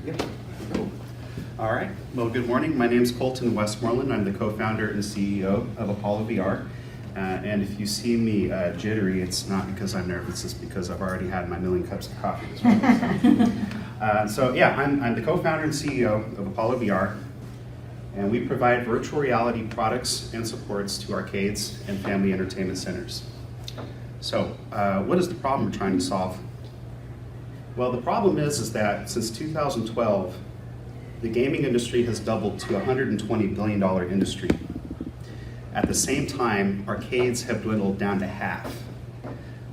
Yep. Cool. All right. Well, good morning. My name is Colton Westmoreland. I'm the co-founder and CEO of Apollo VR. And if you see me jittery, it's not because I'm nervous. It's because I've already had my 1,000,000 cups of coffee this morning. So yeah, I'm the co-founder and CEO of Apollo VR. And we provide virtual reality products and supports to arcades and family entertainment centers. So what is the problem we're trying to solve? Well, the problem is that since 2012, the gaming industry has doubled to a $120 billion industry. At the same time, arcades have dwindled down to half.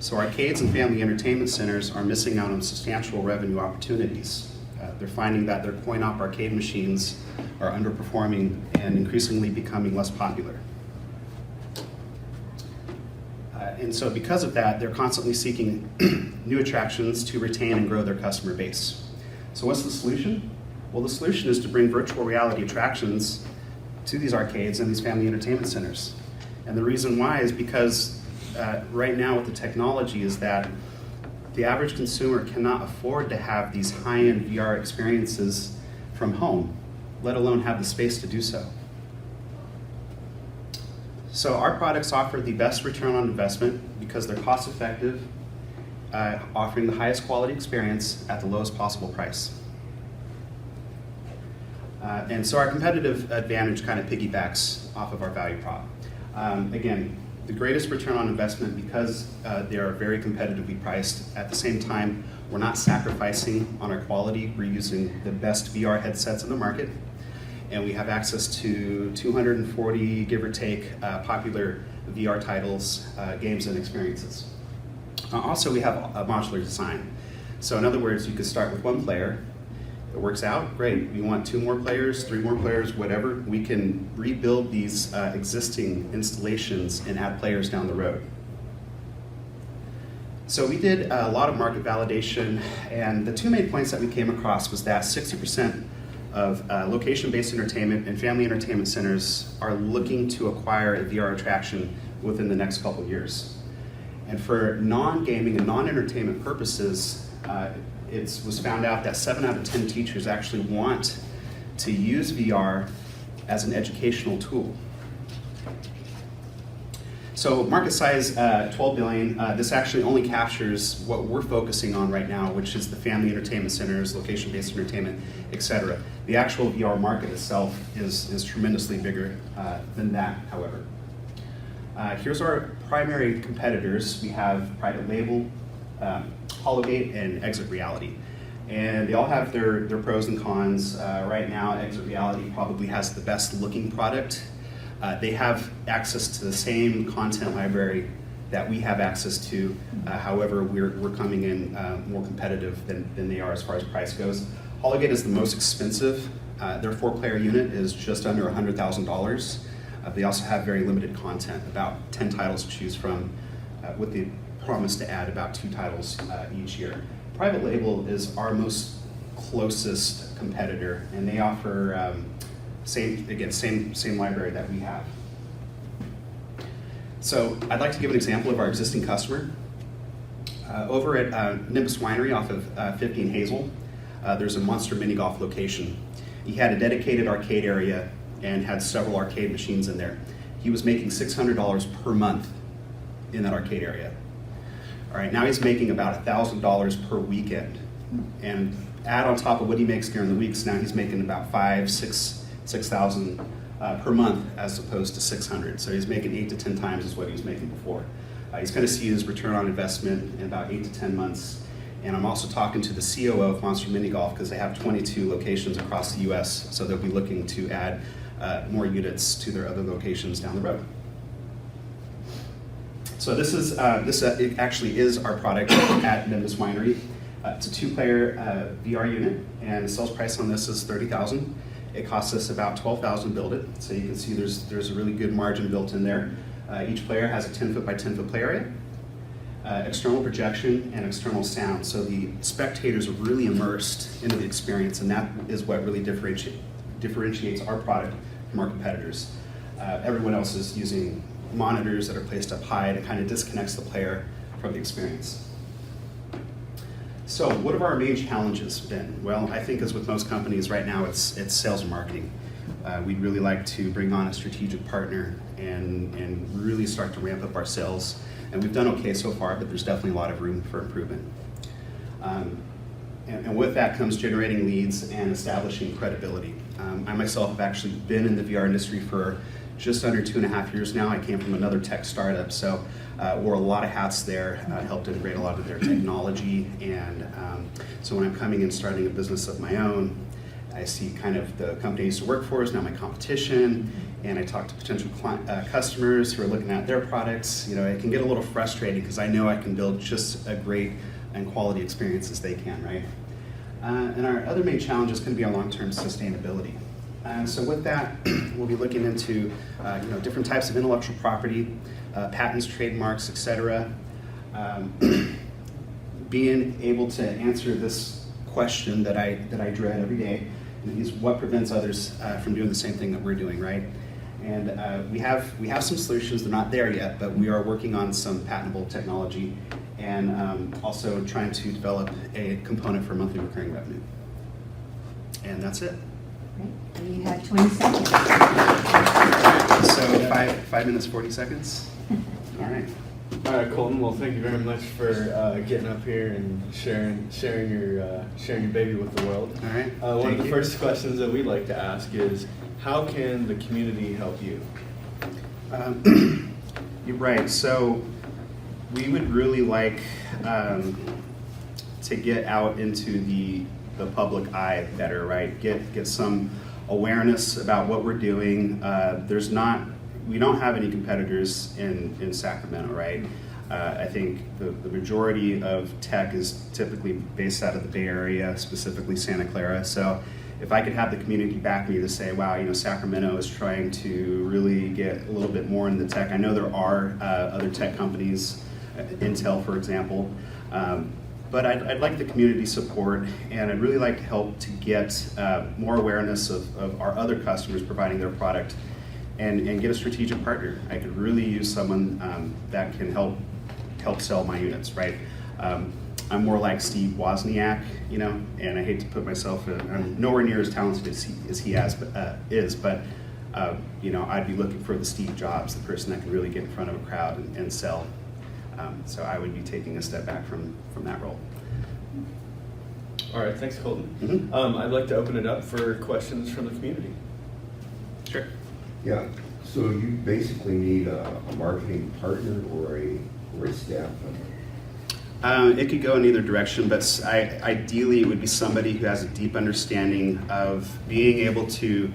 So arcades and family entertainment centers are missing out on substantial revenue opportunities. They're finding that their coin-op arcade machines are underperforming and increasingly becoming less popular. And so because of that, they're constantly seeking new attractions to retain and grow their customer base. So what's the solution? Well, the solution is to bring virtual reality attractions to these arcades and these family entertainment centers. And the reason why is because right now with the technology is that the average consumer cannot afford to have these high-end VR experiences from home, let alone have the space to do so. So our products offer the best return on investment because they're cost-effective, offering the highest quality experience at the lowest possible price. And so our competitive advantage kind of piggybacks off of our value prop. Again, the greatest return on investment because they are very competitively priced. At the same time, we're not sacrificing on our quality. We're using the best VR headsets in the market. And we have access to 240, give or take, popular VR titles, games, and experiences. Also, we have a modular design. So in other words, you could start with one player. It works out, great. You want 2 more players, 3 more players, whatever. We can rebuild these existing installations and add players down the road. So we did a lot of market validation, and the 2 main points that we came across was that 60% of location-based entertainment and family entertainment centers are looking to acquire a VR attraction within the next couple years. And for non-gaming and non-entertainment purposes, it was found out that 7 out of 10 teachers actually want to use VR as an educational tool. So market size, 12 billion. This actually only captures what we're focusing on right now, which is the family entertainment centers, location-based entertainment, etc. The actual VR market itself is tremendously bigger than that, however. Here's our primary competitors. We have private label, Hologate, and Exit Reality. And they all have their pros and cons. Right now, Exit Reality probably has the best looking product. They have access to the same content library that we have access to. However, we're coming in more competitive than they are as far as price goes. Hologate is the most expensive. Their 4-player unit is just under $100,000. They also have very limited content, about 10 titles to choose from, with the promise to add about 2 titles each year. Private label is our most closest competitor, and they offer same library that we have. So I'd like to give an example of our existing customer. Over at Nimbus Winery off of 15 Hazel, there's a Monster Mini Golf location. He had a dedicated arcade area and had several arcade machines in there. He was making $600 per month in that arcade area. All right, now he's making about $1,000 per weekend. And add on top of what he makes during the weeks, now he's making about $6,000 per month as opposed to $600. So he's making 8 to 10 times as what he was making before. He's going to see his return on investment in about 8 to 10 months. And I'm also talking to the COO of Monster Mini Golf because they have 22 locations across the US, so they'll be looking to add more units to their other locations down the road. So this it actually is our product at Nimbus Winery. It's a 2-player VR unit, and the sales price on this is $30,000. It costs us about $12,000 to build it. So you can see there's a really good margin built in there. Each player has a 10-foot by 10-foot play area, external projection, and external sound. So the spectators are really immersed into the experience, and that is what really differentiates our product from our competitors. Everyone else is using monitors that are placed up high that kind of disconnects the player from the experience. So what have our main challenges been? Well, I think as with most companies right now, it's sales and marketing. We'd really like to bring on a strategic partner and really start to ramp up our sales. And we've done okay so far, but there's definitely a lot of room for improvement. And with that comes generating leads and establishing credibility. I myself have actually been in the VR industry for just under 2.5 years now. I came from another tech startup, so wore a lot of hats there, helped integrate a lot of their technology, and so when I'm coming and starting a business of my own, I see kind of the company I used to work for is now my competition, and I talk to potential customers who are looking at their products. You know, it can get a little frustrating because I know I can build just a great and quality experience as they can, right? And our other main challenge is going to be our long-term sustainability. So with that, we'll be looking into different types of intellectual property, patents, trademarks, etc. Being able to answer this question that I dread every day is what prevents others from doing the same thing that we're doing, right? And we have some solutions. They're not there yet, but we are working on some patentable technology and also trying to develop a component for monthly recurring revenue. And that's it. Great. You have 20 seconds. So 5 minutes, 40 seconds. All right. All right, Colton. Well, thank you very much for getting up here and sharing your baby with the world. All right. One of the first questions that we like to ask is, how can the community help you? You're right. So we would really like to get out into the public eye better, right? Get some awareness about what we're doing. We don't have any competitors in Sacramento, right? I think the majority of tech is typically based out of the Bay Area, specifically Santa Clara. So if I could have the community back me to say, wow, Sacramento is trying to really get a little bit more into tech. I know there are other tech companies, Intel, for example, but I'd like the community support, and I'd really like to help to get more awareness of our other customers providing their product and get a strategic partner. I could really use someone that can help sell my units, right? I'm more like Steve Wozniak, and I hate to put myself I'm nowhere near as talented as he is, but I'd be looking for the Steve Jobs, the person that can really get in front of a crowd and sell. So I would be taking a step back from that role. All right, thanks, Colton. Mm-hmm. I'd like to open it up for questions from the community. Sure. Yeah, so you basically need a marketing partner or a staff member? It could go in either direction, but ideally it would be somebody who has a deep understanding of being able to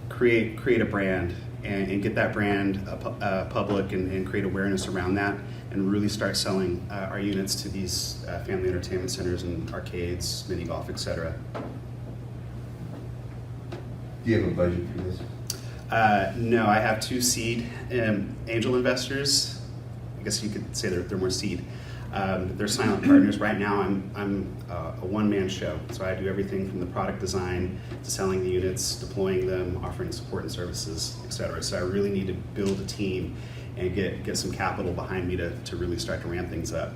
create a brand and get that brand public and create awareness around that, and really start selling our units to these family entertainment centers and arcades, mini golf, etc. Do you have a budget for this? No, I have 2 seed angel investors. I guess you could say they're more seed. They're silent partners. Right now I'm a one-man show, so I do everything from the product design to selling the units, deploying them, offering support and services, etc. So I really need to build a team and get some capital behind me to really start to ramp things up.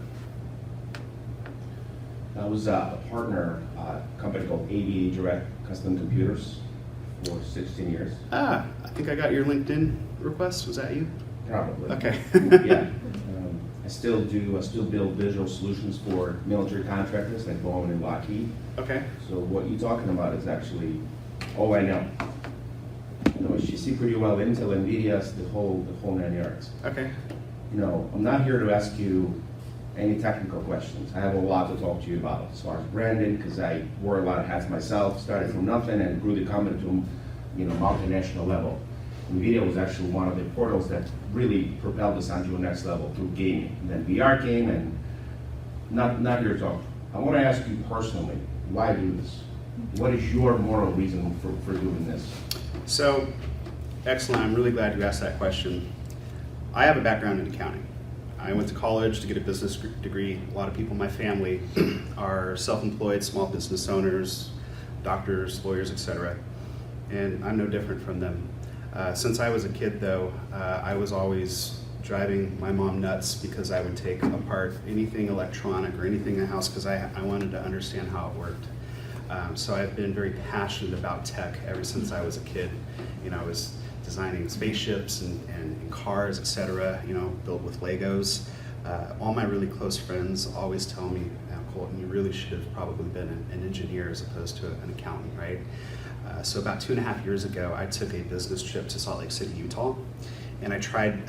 I was a partner at a company called ABA Direct Custom Computers for 16 years. I think I got your LinkedIn request. Was that you? Probably. Okay. Yeah. I still build digital solutions for military contractors like Boeing and Lockheed. Okay. So what you're talking about is actually all I know. You see pretty well Intel, NVIDIA, the whole 9 yards. Okay. I'm not here to ask you any technical questions. I have a lot to talk to you about as far as branding, because I wore a lot of hats myself, started from nothing and grew the company to multinational level. NVIDIA was actually one of the portals that really propelled us onto the next level through gaming. And then VR came, and not your talk. I want to ask you personally, why do this? What is your moral reason for doing this? So, excellent. I'm really glad you asked that question. I have a background in accounting. I went to college to get a business degree. A lot of people in my family are self-employed, small business owners, doctors, lawyers, etc. And I'm no different from them. Since I was a kid, though, I was always driving my mom nuts because I would take apart anything electronic or anything in the house because I wanted to understand how it worked. So I've been very passionate about tech ever since I was a kid. I was designing spaceships and cars, etc., built with Legos. All my really close friends always tell me, Colton, you really should have probably been an engineer as opposed to an accountant, right? So about 2.5 years ago, I took a business trip to Salt Lake City, Utah, and I tried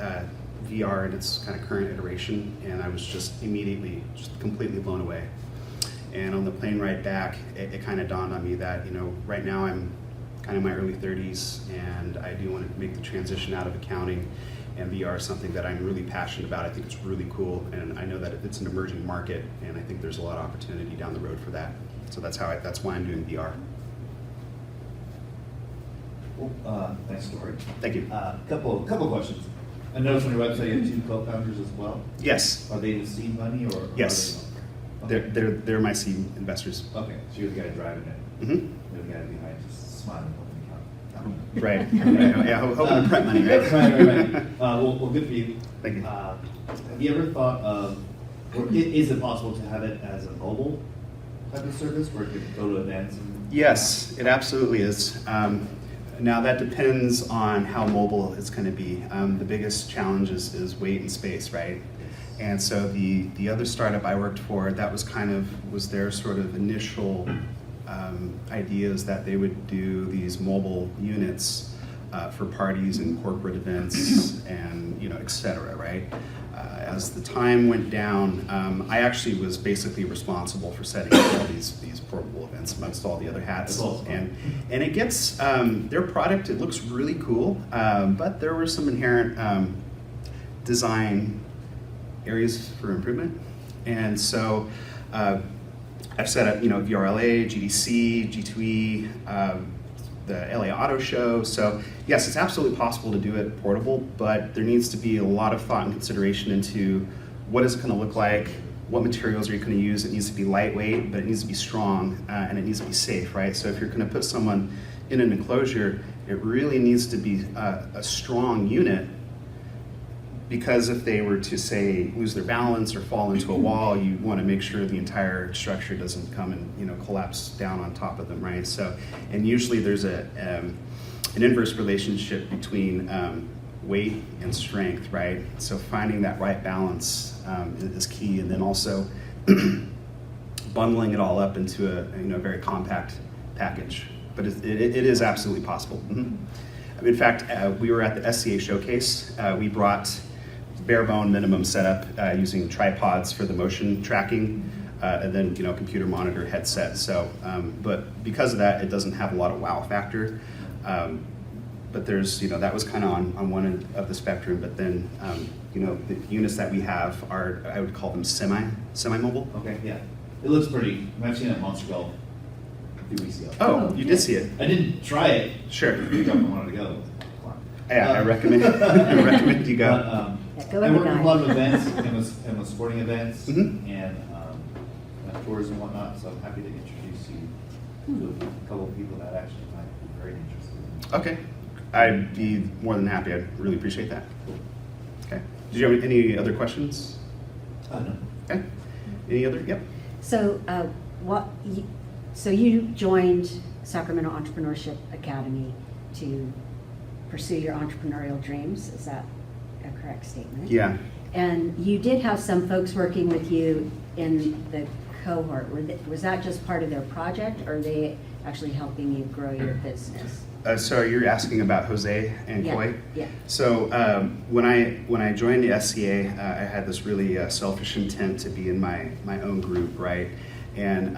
VR in its kind of current iteration, and I was just completely blown away. And on the plane ride back, it kind of dawned on me that, right now I'm kind of in my early 30s, and I do want to make the transition out of accounting, and VR is something that I'm really passionate about. I think it's really cool, and I know that it's an emerging market, and I think there's a lot of opportunity down the road for that. So that's why I'm doing VR. Well, nice story. Thank you. Couple questions. I noticed on your website you have 2 co-founders as well. Yes. Are they the seed money or? Yes. Are they They're my seed investors. okay, so you're the guy driving it. Mm-hmm. You're the guy behind just smiling, hoping to count. Right. Yeah, hoping to print money, right? Right. Well, good for you. Thank you. Have you ever thought of, or is it possible to have it as a mobile type of service where you could go to events? Yes, it absolutely is. Now that depends on how mobile it's going to be. The biggest challenge is weight and space, right? And so the other startup I worked for, that was their sort of initial ideas that they would do these mobile units for parties and corporate events and et cetera, right? As the time went down, I actually was basically responsible for setting up all these portable events amongst all the other hats. That's awesome. And it gets, their product, it looks really cool, but there were some inherent design areas for improvement. And so I've set up, VRLA, GDC, G2E, the LA Auto Show. So yes, it's absolutely possible to do it portable, but there needs to be a lot of thought and consideration into what is it going to look like, what materials are you going to use. It needs to be lightweight, but it needs to be strong, and it needs to be safe, right? So if you're going to put someone in an enclosure, it really needs to be a strong unit, because if they were to, say, lose their balance or fall into a wall, you want to make sure the entire structure doesn't come and collapse down on top of them, right? So, and usually there's an inverse relationship between weight and strength, right? So finding that right balance is key, and then also bundling it all up into a very compact package. But it is absolutely possible. Mm-hmm. In fact, we were at the SCA showcase. We brought bare bone minimum setup using tripods for the motion tracking, and then computer monitor headset. So, but because of that, it doesn't have a lot of wow factor. But there's that was kind of on one end of the spectrum. But then the units that we have are, I would call them semi-mobile. Okay, yeah. It looks pretty. I've seen it at Monster Golf a few weeks ago. Oh, you did see it. I didn't try it. Sure. You definitely wanted to go. Yeah, I recommend you go. But, Yeah, go I with work the with a guy. lot of events and with sporting events Mhm. and tours and whatnot, so I'm happy to introduce you to a couple of people that actually might be very interested. Okay, I'd be more than happy. I'd really appreciate that. Okay. Did you have any other questions? No. Okay. Any other? Yep. So, so you joined Sacramento Entrepreneurship Academy to pursue your entrepreneurial dreams. Is that a correct statement? Yeah. And you did have some folks working with you in the cohort. Was that just part of their project, or are they actually helping you grow your business? So you're asking about Jose and Yeah, Coy? yeah. So when I joined the SCA, I had this really selfish intent to be in my own group, right? And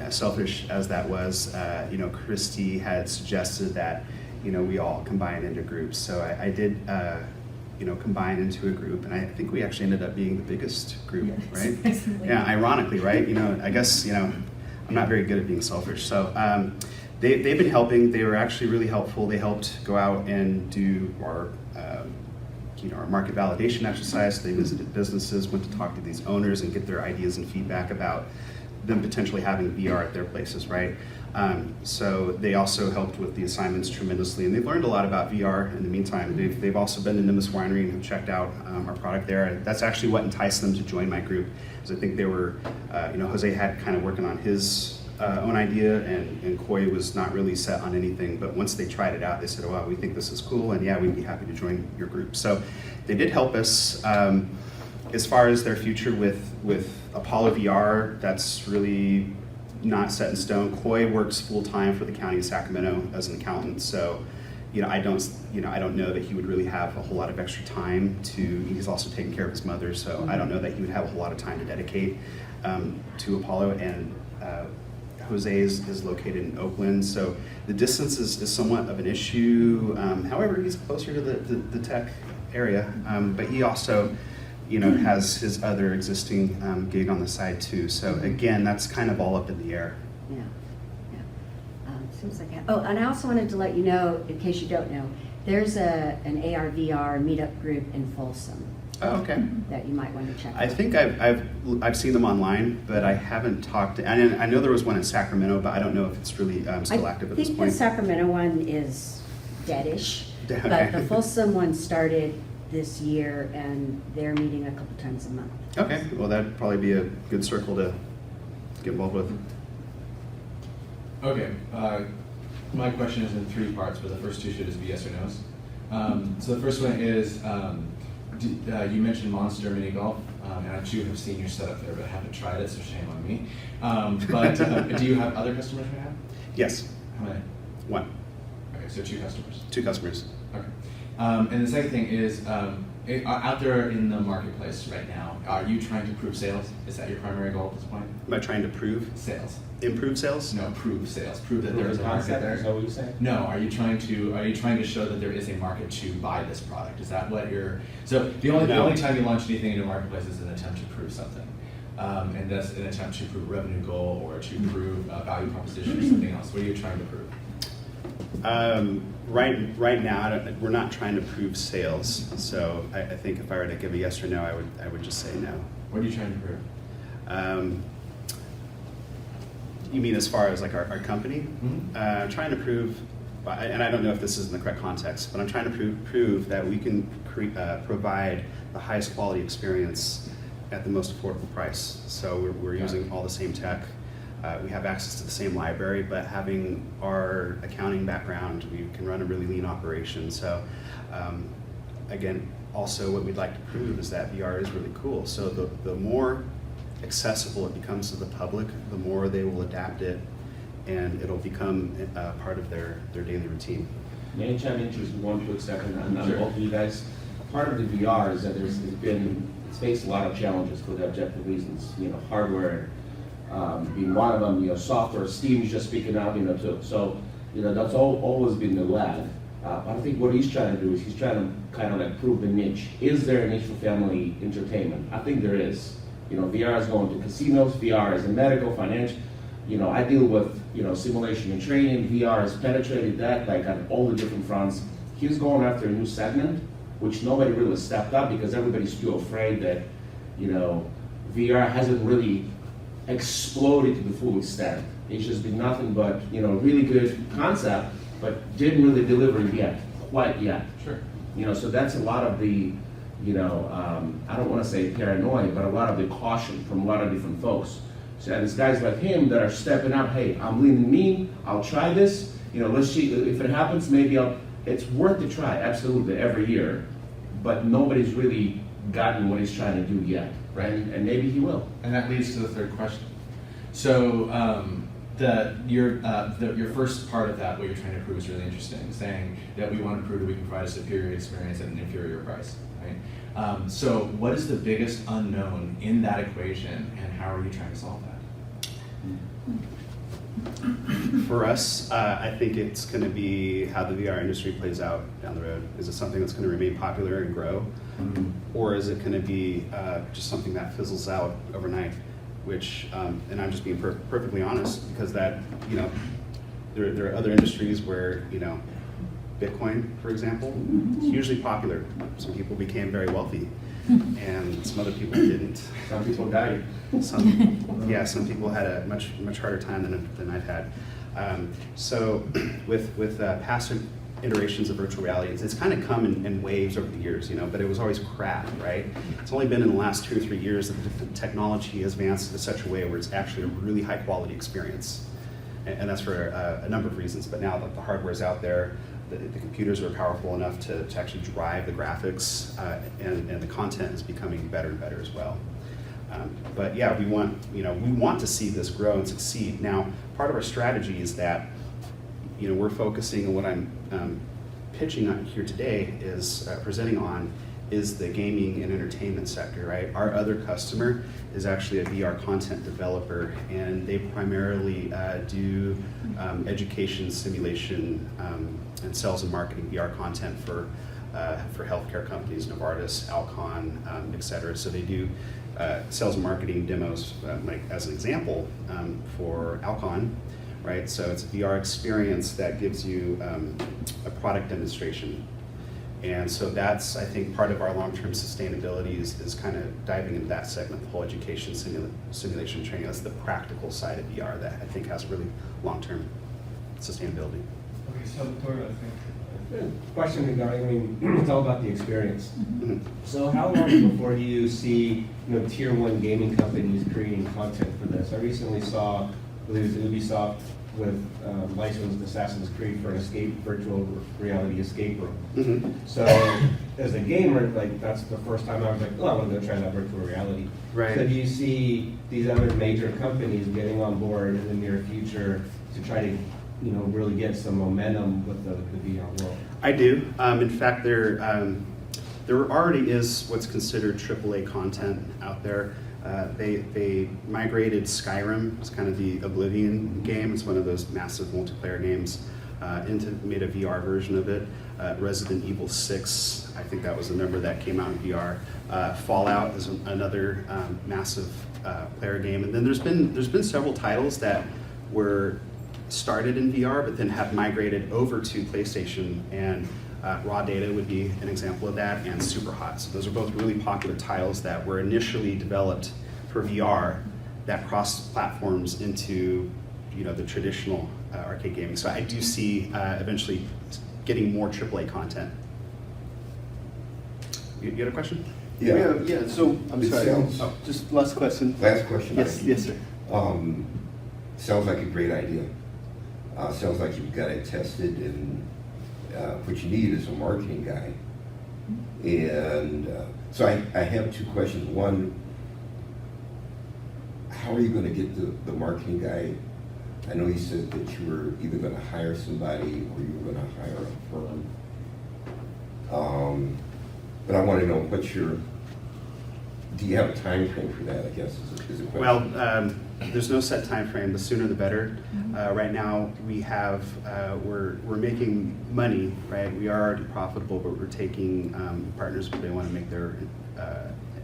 selfish as that was, Christy had suggested that we all combine into groups. So I did combine into a group, and I think we actually ended up being the biggest group, right? Yeah, ironically, right? I guess I'm not very good at being selfish. So they've been helping. They were actually really helpful. They helped go out and do our market validation exercise. They visited businesses, went to talk to these owners and get their ideas and feedback about them potentially having VR at their places, right? So they also helped with the assignments tremendously, and they've learned a lot about VR in the meantime. They've also been to Nimbus Winery and have checked out our product there, and that's actually what enticed them to join my group, because I think they were, Jose had kind of working on his own idea, and Coy was not really set on anything, but once they tried it out, they said, oh, wow, we think this is cool, and yeah, we'd be happy to join your group. So they did help us. As far as their future with Apollo VR, that's really not set in stone. Coy works full time for the county of Sacramento as an accountant, so I don't know that he would really have a whole lot of extra time to. He's also taking care of his mother, so I don't know that he would have a whole lot of time to dedicate to Apollo. And Jose is located in Oakland, so the distance is somewhat of an issue. However, he's closer to the tech area, but he also has his other existing gig on the side too. So again, that's kind of all up in the air. Yeah, yeah. Seems like, oh, and I also wanted to let you know, in case you don't know, there's an AR/VR meetup group in Folsom Oh, okay. that you might want to check out. I think I've seen them online, but I haven't talked. And I know there was one in Sacramento, but I don't know if it's really still active at this I think point. the Sacramento one is deadish, Okay. but the Folsom one started this year, and they're meeting a couple times a month. Okay, well, that'd probably be a good circle to get involved with. Okay, my question is in 3 parts, but the first 2 should just be yes or no's. So the first one is, you mentioned Monster Mini Golf, and I too have seen your setup there, but I haven't tried it, so shame on me. But do you have other customers right now? Yes, How many? 1, Okay, so 2 customers. 2 customers. Okay. And the second thing is, out there in the marketplace right now, are you trying to prove sales? Is that your primary goal at this point? Am I trying to Sales. improve sales? No, prove sales. Prove that Prove there is the a market concept, there. is that what you're saying? No, are you trying to show that there is a market to buy this product? Is that what you're? So the only time you launch anything into a marketplace is an attempt to prove something, and that's an attempt to prove revenue goal or to prove value proposition or something else. What are you trying to prove? Right now, we're not trying to prove sales. So I think if I were to give a yes or no, I would just say no. What are you trying to prove? You mean as far as like our company? Mhm. Trying to prove, and I don't know if this is in the correct context, but I'm trying to prove that we can provide the highest quality experience at the most affordable price. So we're using all the same tech. We have access to the same library, but having our accounting background, we can run a really lean operation. So again, also what we'd like to prove is that VR is really cool. So the more accessible it becomes to the public, the more they will adapt it, and it'll become part of their daily routine. May I chime in just 1 quick second on Sure. both of you guys? Part of the VR is that it's faced a lot of challenges for the objective reasons, hardware being one of them, software, Steve is just speaking out, too. So, that's always been the lag. But I think what he's trying to do is he's trying to kind of like prove the niche. Is there a niche for family entertainment? I think there is. VR is going to casinos, VR is in medical, financial. I deal with, simulation and training. VR has penetrated that like on all the different fronts. He's going after a new segment, which nobody really stepped up because everybody's still afraid that, VR hasn't really exploded to the full extent. It's just been nothing but, really good concept, but didn't really deliver yet, quite yet. Sure. So that's a lot of the, I don't want to say paranoia, but a lot of the caution from a lot of different folks. So there's guys like him that are stepping up, hey, I'm leaning mean, I'll try this, let's see, if it happens, maybe it's worth the try, absolutely, every year, but nobody's really gotten what he's trying to do yet, right? And maybe he will. And that leads to the third question. So your first part of that, what you're trying to prove, is really interesting, saying that we want to prove that we can provide a superior experience at an inferior price, right? So what is the biggest unknown in that equation, and how are you trying to solve that? For us, I think it's going to be how the VR industry plays out down the road. Is it something that's going to remain popular and grow? Or is it going to be just something that fizzles out overnight? Which, and I'm just being perfectly honest, because that, there are other industries where, Bitcoin, for example, is hugely popular. Some people became very wealthy, and some other people didn't. Some people died. Some people had a much harder time than I've had. So with past iterations of virtual reality, it's kind of come in waves over the years, but it was always crap, right? It's only been in the last 2 or 3 years that the technology has advanced in such a way where it's actually a really high quality experience. And that's for a number of reasons. But now that the hardware's out there, the computers are powerful enough to actually drive the graphics, and the content is becoming better and better as well. But yeah, we want to see this grow and succeed. Now, part of our strategy is that we're focusing on what I'm pitching on here today is presenting on is the gaming and entertainment sector, right? Our other customer is actually a VR content developer, and they primarily do education, simulation, and sales and marketing VR content for healthcare companies, Novartis, Alcon, et cetera. So they do sales and marketing demos, like as an example, for Alcon, right? So it's a VR experience that gives you a product demonstration. And so that's, I think, part of our long-term sustainability is kind of diving into that segment, the whole education simulation training. That's the practical side of VR that I think has really long-term sustainability. Okay, Salvatore, I think. Question regarding, it's all about the experience. Mhm. So how long before do you see, tier 1 gaming companies creating content for this? I recently saw, I believe it was Ubisoft with licensed Assassin's Creed for an virtual reality escape room. Mhm. So as a gamer, that's the first time I was like, oh, I want to go try that virtual reality. Right. So do you see these other major companies getting on board in the near future to try to really get some momentum with the VR world? I do. In fact, there already is what's considered AAA content out there. They migrated Skyrim, it's kind of the Oblivion game. It's one of those massive multiplayer games, made a VR version of it. Resident Evil 6, I think that was the number that came out in VR. Fallout is another massive player game. And then there's been several titles that were started in VR, but then have migrated over to PlayStation, and Raw Data would be an example of that, and Superhot. So those are both really popular titles that were initially developed for VR that crossed platforms into the traditional arcade gaming. So I do see eventually getting more AAA content. You had a question? Yeah, so, I'm It sorry, sounds- just last question. Last question. Yes, sir. Sounds like a great idea. Sounds like you've got it tested, and what you need is a marketing guy. And so I have 2 questions. One, how are you going to get the marketing guy? I know you said that you were either going to hire somebody or you were going to hire a firm. But I want to know do you have a time frame for that, I guess, is a question. Well, there's no set time frame. The sooner the better. Right now, we're making money, right? We are already profitable, but we're taking partners who they want to make their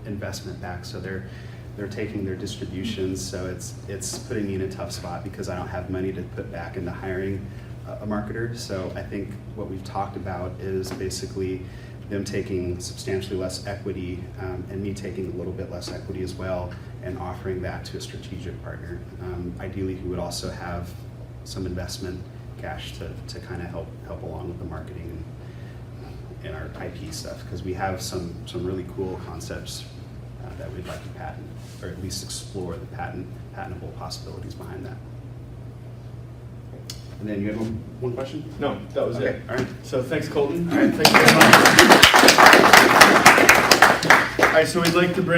investment back. So they're taking their distributions. So it's putting me in a tough spot because I don't have money to put back into hiring a marketer. So I think what we've talked about is basically them taking substantially less equity, and me taking a little bit less equity as well, and offering that to a strategic partner. Ideally, who would also have some investment cash to kind of help along with the marketing and our IP stuff, because we have some really cool concepts that we'd like to patent, or at least explore the patentable possibilities behind that. And then you have one question? No, that was Okay, it. all right. So thanks, Colton. All right. Thank you very much. All right, so we'd like to bring